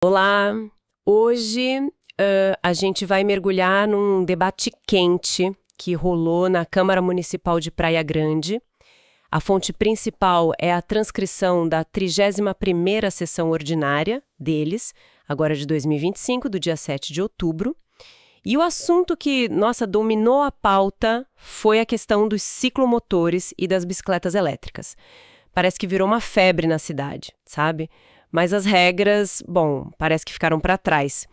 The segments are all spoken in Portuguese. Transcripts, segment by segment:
Olá! Hoje a gente vai mergulhar num debate quente que rolou na Câmara Municipal de Praia Grande. A fonte principal é a transcrição da 31ª sessão ordinária deles, agora de 2025, do dia 7 de outubro. E o assunto que, dominou a pauta foi a questão dos ciclomotores e das bicicletas elétricas. Parece que virou uma febre na cidade, sabe? Mas as regras, parece que ficaram para trás.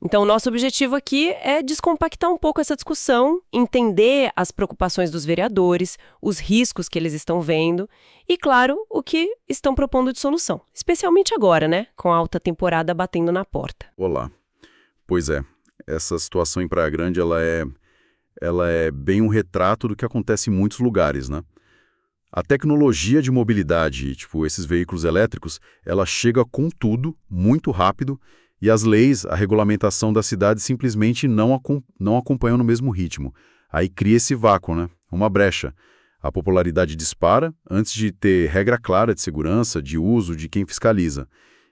Então, o nosso objetivo aqui é descompactar um pouco essa discussão, entender as preocupações dos vereadores, os riscos que eles estão vendo e, claro, o que estão propondo de solução. Especialmente agora, né? Com a alta temporada batendo na porta. Olá. Pois é, essa situação em Praia Grande, ela é bem um retrato do que acontece em muitos lugares, né? A tecnologia de mobilidade, tipo esses veículos elétricos, ela chega com tudo, muito rápido, e as leis, a regulamentação da cidade simplesmente não acompanham no mesmo ritmo. Aí cria esse vácuo, né? Uma brecha. A popularidade dispara antes de ter regra clara de segurança, de uso, de quem fiscaliza.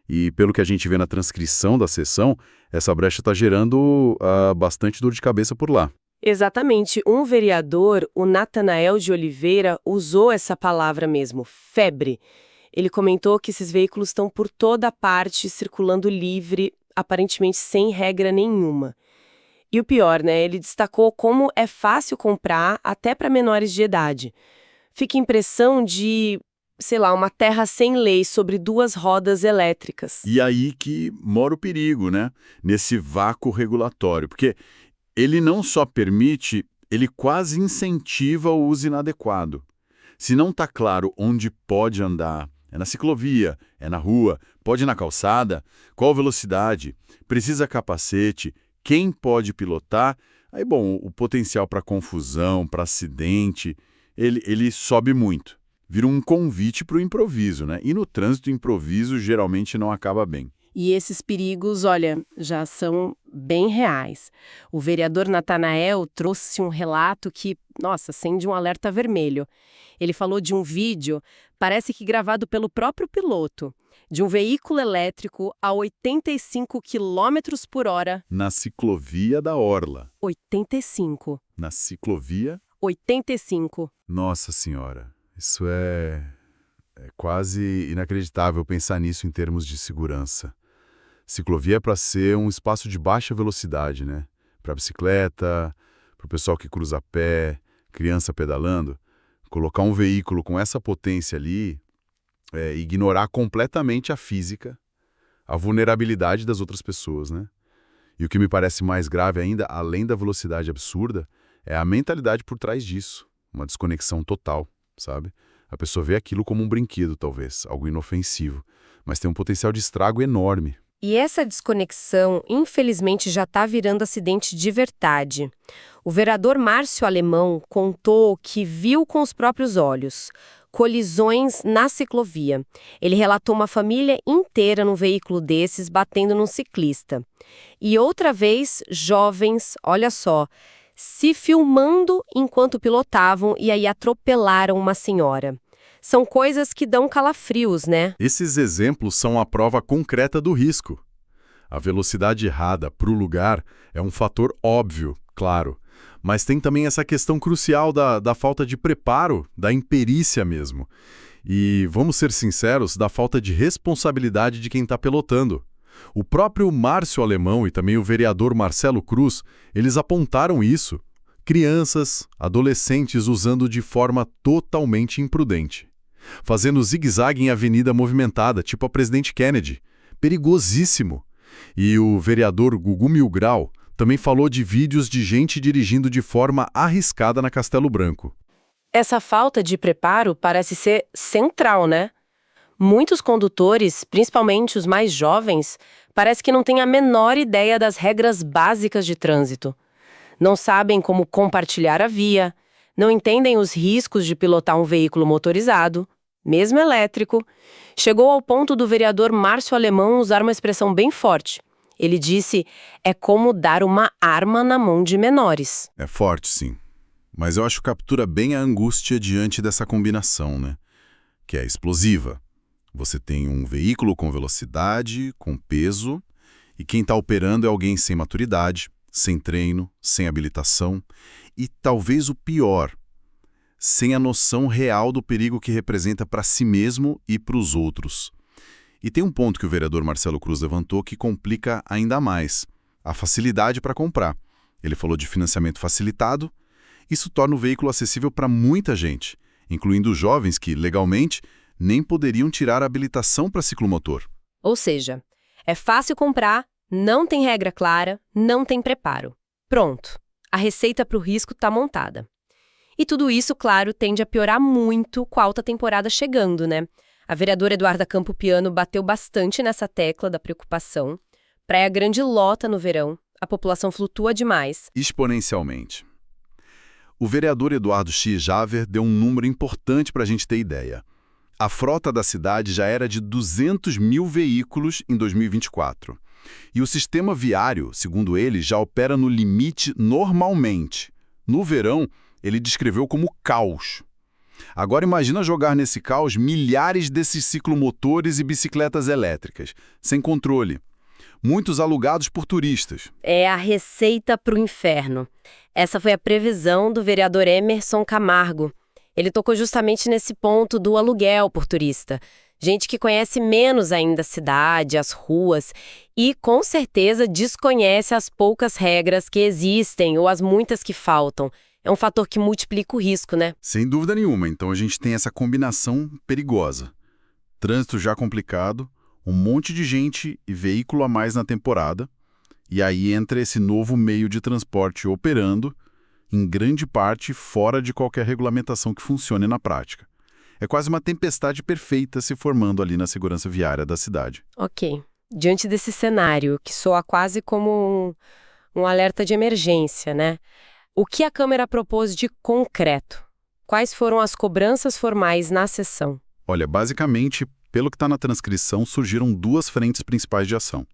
E pelo que a gente vê na transcrição da sessão, essa brecha está gerando bastante dor de cabeça por lá. Exatamente. Um vereador, o Natanael de Oliveira, usou essa palavra mesmo, febre. Ele comentou que esses veículos estão por toda parte, circulando livre, aparentemente sem regra nenhuma. E o pior, né? Ele destacou como é fácil comprar até para menores de idade. Fica a impressão de, uma terra sem lei sobre duas rodas elétricas. E aí que mora o perigo, né? Nesse vácuo regulatório, porque ele não só permite, ele quase incentiva o uso inadequado. Se não está claro onde pode andar, é na ciclovia, é na rua, pode ir na calçada, qual velocidade, precisa capacete, quem pode pilotar, aí o potencial para confusão, para acidente, ele sobe muito. Vira um convite para o improviso, né? E no trânsito, improviso geralmente não acaba bem. E esses perigos, já são bem reais. O vereador Natanael trouxe um relato que, acende um alerta vermelho. Ele falou de um vídeo, parece que gravado pelo próprio piloto, de um veículo elétrico a 85 km por hora. Na ciclovia da Orla. 85. Na ciclovia? 85. Nossa Senhora, isso é quase inacreditável pensar nisso em termos de segurança. Ciclovia é para ser um espaço de baixa velocidade, né? Para bicicleta, para o pessoal que cruza a pé, criança pedalando. Colocar um veículo com essa potência ali é ignorar completamente a física, a vulnerabilidade das outras pessoas, né? E o que me parece mais grave ainda, além da velocidade absurda, é a mentalidade por trás disso. Uma desconexão total, sabe? A pessoa vê aquilo como um brinquedo, talvez, algo inofensivo, mas tem um potencial de estrago enorme. E essa desconexão, infelizmente, já está virando acidente de verdade. O vereador Márcio Alemão contou que viu com os próprios olhos colisões na ciclovia. Ele relatou uma família inteira num veículo desses batendo num ciclista. E outra vez, jovens, olha só, se filmando enquanto pilotavam e aí atropelaram uma senhora. São coisas que dão calafrios, né? Esses exemplos são a prova concreta do risco. A velocidade errada para o lugar é um fator óbvio, claro, mas tem também essa questão crucial da falta de preparo, da imperícia mesmo. E, vamos ser sinceros, da falta de responsabilidade de quem está pilotando. O próprio Márcio Alemão e também o vereador Marcelo Cruz, eles apontaram isso. Crianças, adolescentes usando de forma totalmente imprudente. Fazendo zigue-zague em avenida movimentada, tipo a Presidente Kennedy. Perigosíssimo. E o vereador Gugu Milgrau também falou de vídeos de gente dirigindo de forma arriscada na Castelo Branco. Essa falta de preparo parece ser central, né? Muitos condutores, principalmente os mais jovens, parece que não têm a menor ideia das regras básicas de trânsito. Não sabem como compartilhar a via, não entendem os riscos de pilotar um veículo motorizado, mesmo elétrico. Chegou ao ponto do vereador Márcio Alemão usar uma expressão bem forte. Ele disse, é como dar uma arma na mão de menores. É forte, sim. Mas eu acho que captura bem a angústia diante dessa combinação, né? Que é explosiva. Você tem um veículo com velocidade, com peso, E quem está operando é alguém sem maturidade, sem treino, sem habilitação e, talvez o pior, sem a noção real do perigo que representa para si mesmo e para os outros. E tem um ponto que o vereador Marcelo Cruz levantou que complica ainda mais: a facilidade para comprar. Ele falou de financiamento facilitado. Isso torna o veículo acessível para muita gente, incluindo os jovens que, legalmente, nem poderiam tirar a habilitação para ciclomotor. Ou seja, é fácil comprar, não tem regra clara, não tem preparo. Pronto, a receita para o risco está montada. E tudo isso, claro, tende a piorar muito com a alta temporada chegando, né? A vereadora Eduarda Campopiano bateu bastante nessa tecla da preocupação. Praia Grande lota no verão, a população flutua demais. Exponencialmente. O vereador Eduardo X. Javer deu um número importante para a gente ter ideia. A frota da cidade já era de 200 mil veículos em 2024. E o sistema viário, segundo ele, já opera no limite normalmente. No verão, ele descreveu como caos. Agora imagina jogar nesse caos milhares desses ciclomotores e bicicletas elétricas, sem controle. Muitos alugados por turistas. É a receita para o inferno. Essa foi a previsão do vereador Emerson Camargo. Ele tocou justamente nesse ponto do aluguel por turista. Gente que conhece menos ainda a cidade, as ruas, e com certeza desconhece as poucas regras que existem ou as muitas que faltam. É um fator que multiplica o risco, né? Sem dúvida nenhuma. Então a gente tem essa combinação perigosa. Trânsito já complicado, um monte de gente e veículo a mais na temporada, e aí entra esse novo meio de transporte operando, em grande parte fora de qualquer regulamentação que funcione na prática. É quase uma tempestade perfeita se formando ali na segurança viária da cidade. Ok. Diante desse cenário, que soa quase como um alerta de emergência, né? O que a Câmara propôs de concreto? Quais foram as cobranças formais na sessão? Olha, basicamente, pelo que está na transcrição, surgiram duas frentes principais de ação.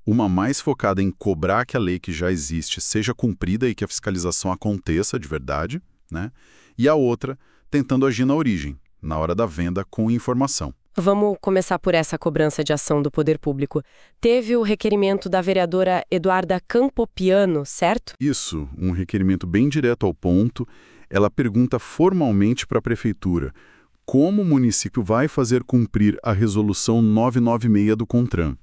Uma mais focada em cobrar que a lei que já existe seja cumprida e que a fiscalização aconteça de verdade, né? E a outra tentando agir na origem, na hora da venda, com informação. Vamos começar por essa cobrança de ação do poder público. Teve o requerimento da vereadora Eduarda Campopiano, certo? Isso, um requerimento bem direto ao ponto. Ela pergunta formalmente para a prefeitura como o município vai fazer cumprir a resolução 996 do CONTRAN.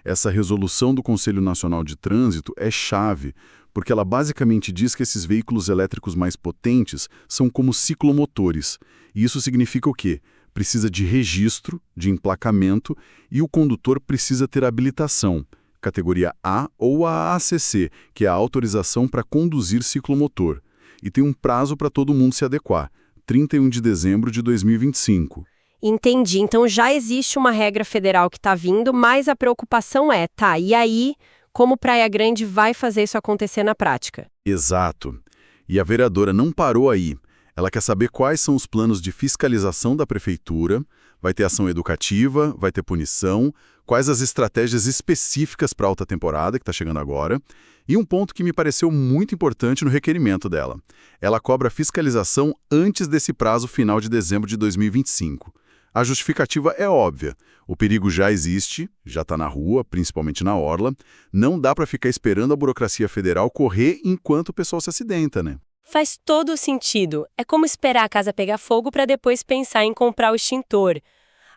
Essa resolução do Conselho Nacional de Trânsito é chave, porque ela basicamente diz que esses veículos elétricos mais potentes são como ciclomotores. E isso significa o quê? Precisa de registro, de emplacamento, e o condutor precisa ter habilitação, categoria A ou a ACC, que é a autorização para conduzir ciclomotor. E tem um prazo para todo mundo se adequar, 31 de dezembro de 2025. Entendi. Então já existe uma regra federal que está vindo, mas a preocupação é, tá, e aí, como Praia Grande vai fazer isso acontecer na prática? Exato. E a vereadora não parou aí. Ela quer saber quais são os planos de fiscalização da prefeitura, vai ter ação educativa, vai ter punição, quais as estratégias específicas para a alta temporada, que está chegando agora, e um ponto que me pareceu muito importante no requerimento dela. Ela cobra fiscalização antes desse prazo final de dezembro de 2025. A justificativa é óbvia. O perigo já existe, já está na rua, principalmente na orla. Não dá para ficar esperando a burocracia federal correr enquanto o pessoal se acidenta, né? Faz todo sentido. É como esperar a casa pegar fogo para depois pensar em comprar o extintor.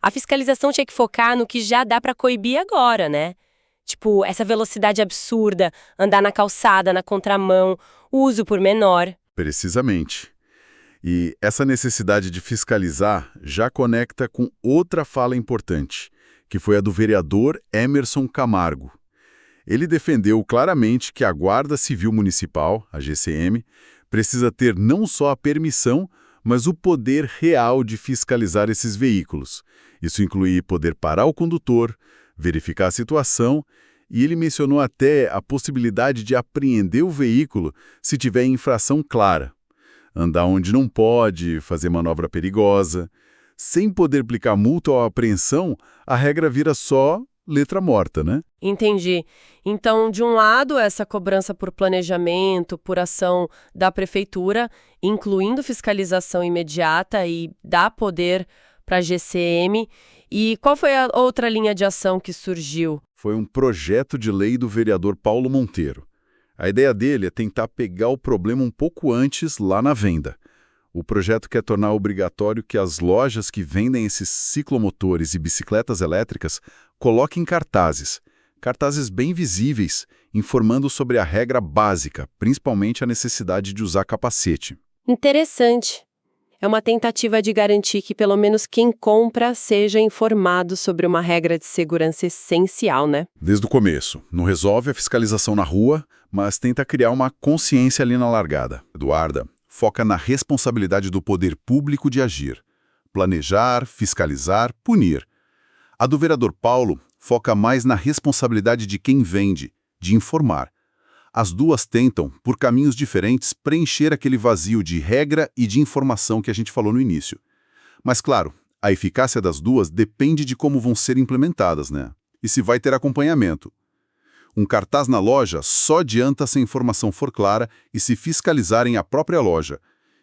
A fiscalização tinha que focar no que já dá para coibir agora, né? Tipo, essa velocidade absurda, andar na calçada, na contramão, uso por menor. Precisamente. E essa necessidade de fiscalizar já conecta com outra fala importante, que foi a do vereador Emerson Camargo. Ele defendeu claramente que a Guarda Civil Municipal, a GCM, precisa ter não só a permissão, mas o poder real de fiscalizar esses veículos. Isso inclui poder parar o condutor, verificar a situação, e ele mencionou até a possibilidade de apreender o veículo se tiver infração clara. Andar onde não pode, fazer manobra perigosa. Sem poder aplicar multa ou apreensão, a regra vira só letra morta, né? Entendi. Então, de um lado, essa cobrança por planejamento, por ação da prefeitura, incluindo fiscalização imediata e dá poder para a GCM. E qual foi a outra linha de ação que surgiu? Foi um projeto de lei do vereador Paulo Monteiro. A ideia dele é tentar pegar o problema um pouco antes lá na venda. O projeto quer tornar obrigatório que as lojas que vendem esses ciclomotores e bicicletas elétricas coloquem cartazes bem visíveis, informando sobre a regra básica, principalmente a necessidade de usar capacete. Interessante. É uma tentativa de garantir que pelo menos quem compra seja informado sobre uma regra de segurança essencial, né? Desde o começo. Não resolve a fiscalização na rua, mas tenta criar uma consciência ali na largada. Eduarda, foca na responsabilidade do poder público de agir. Planejar, fiscalizar, punir. A do vereador Paulo foca mais na responsabilidade de quem vende, de informar. As duas tentam, por caminhos diferentes, preencher aquele vazio de regra e de informação que a gente falou no início. Mas, claro, a eficácia das duas depende de como vão ser implementadas, né? E se vai ter acompanhamento. Um cartaz na loja só adianta se a informação for clara e se fiscalizarem a própria loja.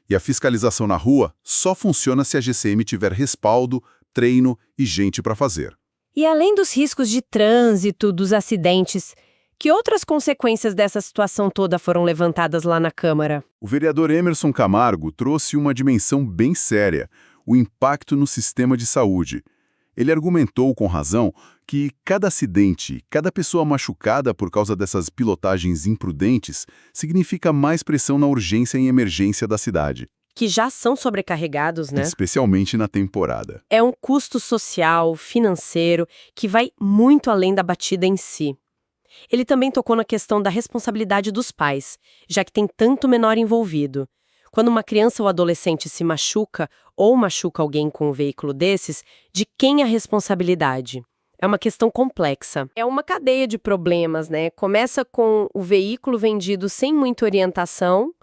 E a fiscalização na rua só funciona se a GCM tiver respaldo, treino e gente para fazer. E além dos riscos de trânsito, dos acidentes, que outras consequências dessa situação toda foram levantadas lá na Câmara? O vereador Emerson Camargo trouxe uma dimensão bem séria, o impacto no sistema de saúde. Ele argumentou com razão que cada acidente, cada pessoa machucada por causa dessas pilotagens imprudentes, significa mais pressão na urgência e emergência da cidade. Que já são sobrecarregados, né? Especialmente na temporada. É um custo social, financeiro, que vai muito além da batida em si. Ele também tocou na questão da responsabilidade dos pais, já que tem tanto menor envolvido. Quando uma criança ou adolescente se machuca ou machuca alguém com um veículo desses, de quem é a responsabilidade? É uma questão complexa. É uma cadeia de problemas, né? Começa com o veículo vendido sem muita orientação,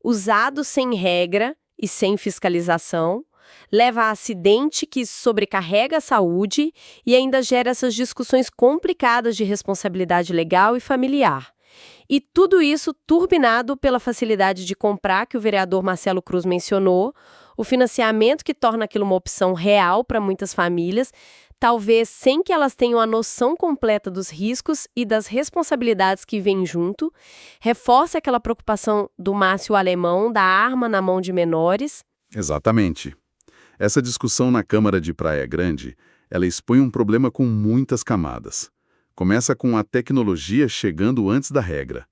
usado sem regra e sem fiscalização, leva a acidente que sobrecarrega a saúde e ainda gera essas discussões complicadas de responsabilidade legal e familiar. E tudo isso turbinado pela facilidade de comprar que o vereador Marcelo Cruz mencionou, o financiamento que torna aquilo uma opção real para muitas famílias, talvez sem que elas tenham a noção completa dos riscos e das responsabilidades que vêm junto, reforça aquela preocupação do Márcio Alemão da arma na mão de menores. Exatamente. Essa discussão na Câmara de Praia Grande, ela expõe um problema com muitas camadas. Começa com a tecnologia chegando antes da regra.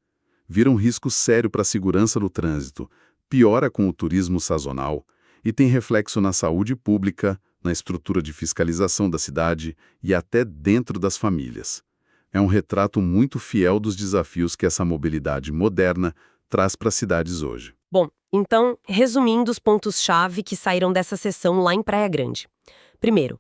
Vira um risco sério para a segurança no trânsito, piora com o turismo sazonal e tem reflexo na saúde pública, na estrutura de fiscalização da cidade e até dentro das famílias. É um retrato muito fiel dos desafios que essa mobilidade moderna traz para as cidades hoje. Bom, então, resumindo os pontos-chave que saíram dessa sessão lá em Praia Grande. Primeiro,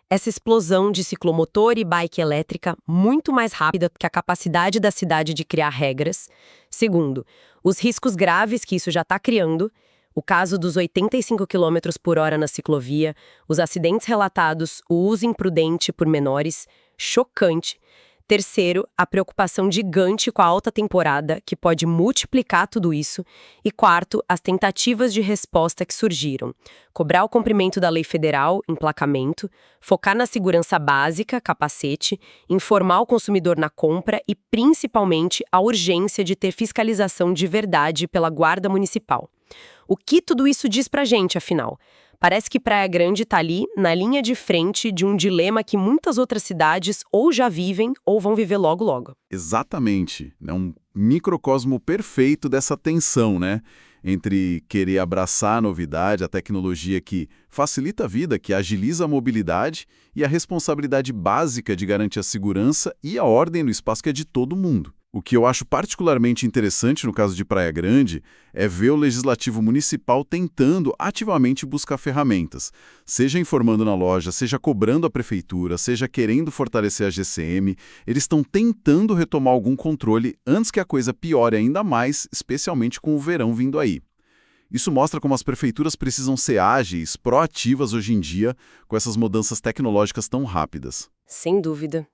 essa explosão de ciclomotor e bike elétrica muito mais rápida que a capacidade da cidade de criar regras. Segundo, os riscos graves que isso já está criando. O caso dos 85 km por hora na ciclovia, os acidentes relatados, o uso imprudente por menores, chocante. Terceiro, a preocupação gigante com a alta temporada, que pode multiplicar tudo isso. E quarto, as tentativas de resposta que surgiram. Cobrar o cumprimento da lei federal, emplacamento, focar na segurança básica, capacete, informar o consumidor na compra e, principalmente, a urgência de ter fiscalização de verdade pela Guarda Municipal. O que tudo isso diz pra gente, afinal? Parece que Praia Grande está ali, na linha de frente de um dilema que muitas outras cidades ou já vivem ou vão viver logo logo. Exatamente. É um microcosmo perfeito dessa tensão, né? Entre querer abraçar a novidade, a tecnologia que facilita a vida, que agiliza a mobilidade, e a responsabilidade básica de garantir a segurança e a ordem no espaço que é de todo mundo. O que eu acho particularmente interessante no caso de Praia Grande é ver o Legislativo Municipal tentando ativamente buscar ferramentas, seja informando na loja, seja cobrando a Prefeitura, seja querendo fortalecer a GCM, eles estão tentando retomar algum controle antes que a coisa piore ainda mais, especialmente com o verão vindo aí. Isso mostra como as prefeituras precisam ser ágeis, proativas hoje em dia, com essas mudanças tecnológicas tão rápidas. Sem dúvida.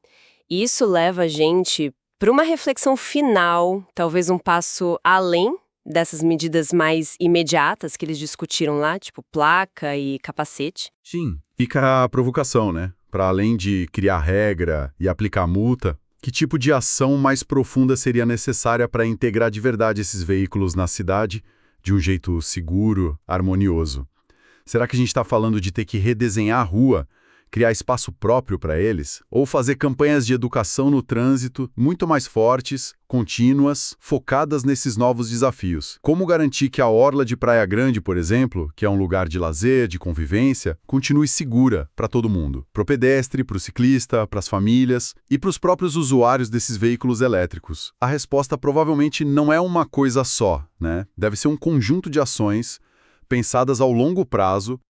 Isso leva a gente para uma reflexão final, talvez um passo além dessas medidas mais imediatas que eles discutiram lá, tipo placa e capacete. Sim, fica a provocação, né? para além de criar regra e aplicar multa, que tipo de ação mais profunda seria necessária para integrar de verdade esses veículos na cidade de um jeito seguro, harmonioso? Será que a gente está falando de ter que redesenhar a rua, criar espaço próprio para eles? Ou fazer campanhas de educação no trânsito muito mais fortes, contínuas, focadas nesses novos desafios? Como garantir que a orla de Praia Grande, por exemplo, que é um lugar de lazer, de convivência, continue segura para todo mundo? Para o pedestre, para o ciclista, para as famílias e para os próprios usuários desses veículos elétricos? A resposta provavelmente não é uma coisa só, né? Deve ser um conjunto de ações pensadas ao longo prazo,